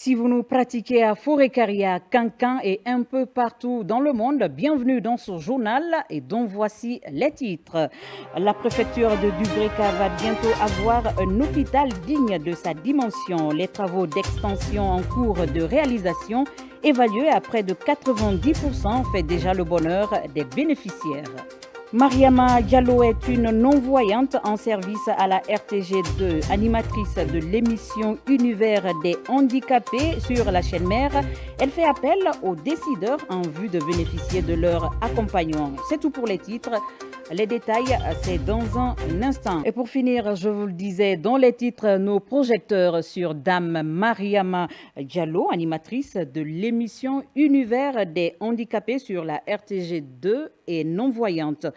Si vous nous pratiquez à Forêt-Caria, Cancan et un peu partout dans le monde, bienvenue dans ce journal et dont voici les titres. La préfecture de Dubreka va bientôt avoir un hôpital digne de sa dimension. Les travaux d'extension en cours de réalisation, évalués à près de 90%, fait déjà le bonheur des bénéficiaires. Mariama Diallo est une non-voyante en service à la RTG2, animatrice de l'émission Univers des handicapés sur la chaîne mère. Elle fait appel aux décideurs en vue de bénéficier de leur accompagnement. C'est tout pour les titres. Les détails, c'est dans un instant. Et pour finir, je vous le disais, dans les titres, nos projecteurs sur Dame Mariama Diallo, animatrice de l'émission Univers des handicapés sur la RTG2 et non-voyante.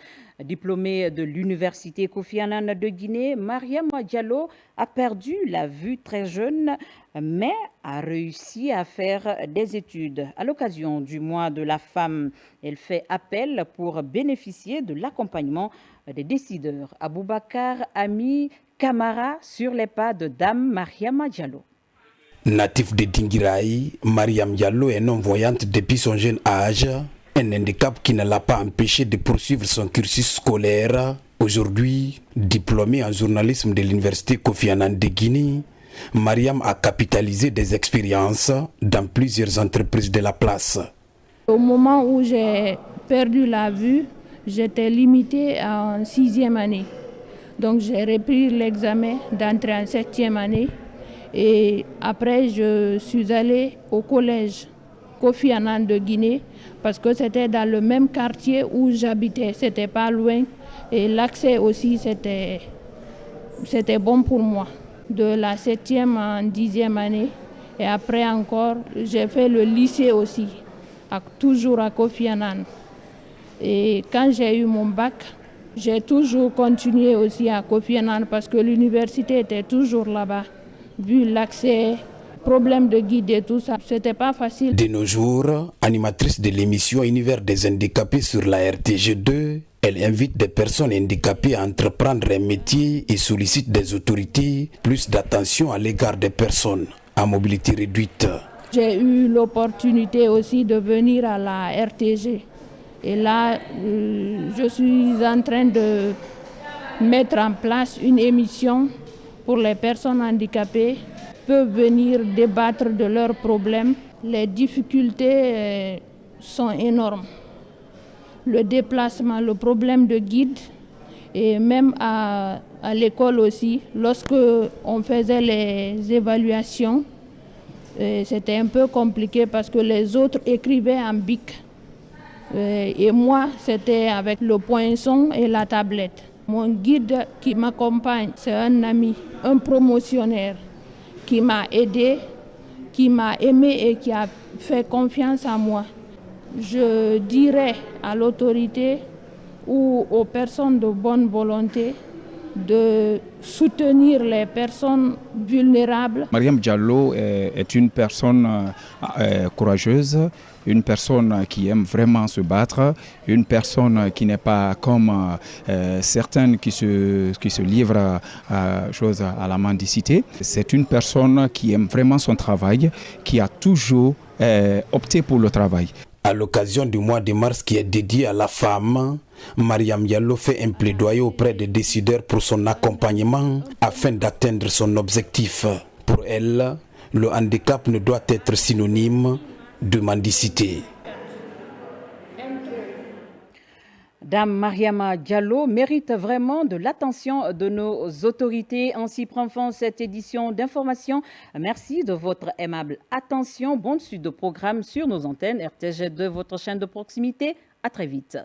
Diplômée de l'université Kofi Annan de Guinée, Mariama Diallo a perdu la vue très jeune, mais a réussi à faire des études. À l'occasion du mois de la femme, elle fait appel pour bénéficier de l'accompagnement des décideurs. Aboubakar Ami Kamara sur les pas de Dame Mariama Diallo. Natif de Dinguiraï, Mariam Diallo est non-voyante depuis son jeune âge. Un handicap qui ne l'a pas empêché de poursuivre son cursus scolaire. Aujourd'hui, diplômée en journalisme de l'université Kofi Annan de Guinée, Mariam a capitalisé des expériences dans plusieurs entreprises de la place. Au moment où j'ai perdu la vue, j'étais limitée en 6e année. Donc j'ai repris l'examen d'entrée en 7e année et après je suis allée au collège Kofi Annan de Guinée parce que c'était dans le même quartier où j'habitais, c'était pas loin et l'accès aussi c'était bon pour moi. De la 7e en 10e année et après encore j'ai fait le lycée aussi, toujours à Kofi Annan. Et quand j'ai eu mon bac, j'ai toujours continué aussi à Kofi Annan parce que l'université était toujours là-bas, vu l'accès. Problème de guide et tout ça, c'était pas facile. De nos jours, animatrice de l'émission Univers des handicapés sur la RTG2, elle invite des personnes handicapées à entreprendre un métier et sollicite des autorités plus d'attention à l'égard des personnes à mobilité réduite. J'ai eu l'opportunité aussi de venir à la RTG. Et là, je suis en train de mettre en place une émission pour les personnes handicapées peuvent venir débattre de leurs problèmes. Les difficultés sont énormes. Le déplacement, le problème de guide et même à l'école aussi, lorsque on faisait les évaluations, c'était un peu compliqué parce que les autres écrivaient en bic. Et moi, c'était avec le poinçon et la tablette. Mon guide qui m'accompagne, c'est un ami, un promotionnaire qui m'a aidé, qui m'a aimé et qui a fait confiance en moi. Je dirais à l'autorité ou aux personnes de bonne volonté de soutenir les personnes vulnérables. Mariam Diallo est une personne courageuse, une personne qui aime vraiment se battre, une personne qui n'est pas comme certaines qui se livrent à la mendicité. C'est une personne qui aime vraiment son travail, qui a toujours opté pour le travail. À l'occasion du mois de mars qui est dédié à la femme, Mariam Diallo fait un plaidoyer auprès des décideurs pour son accompagnement afin d'atteindre son objectif. Pour elle, le handicap ne doit être synonyme de mendicité. Dame Mariama Diallo mérite vraiment de l'attention de nos autorités. Ainsi prend fin cette édition d'information. Merci de votre aimable attention. Bonne suite de programme sur nos antennes. RTG2, votre chaîne de proximité. À très vite.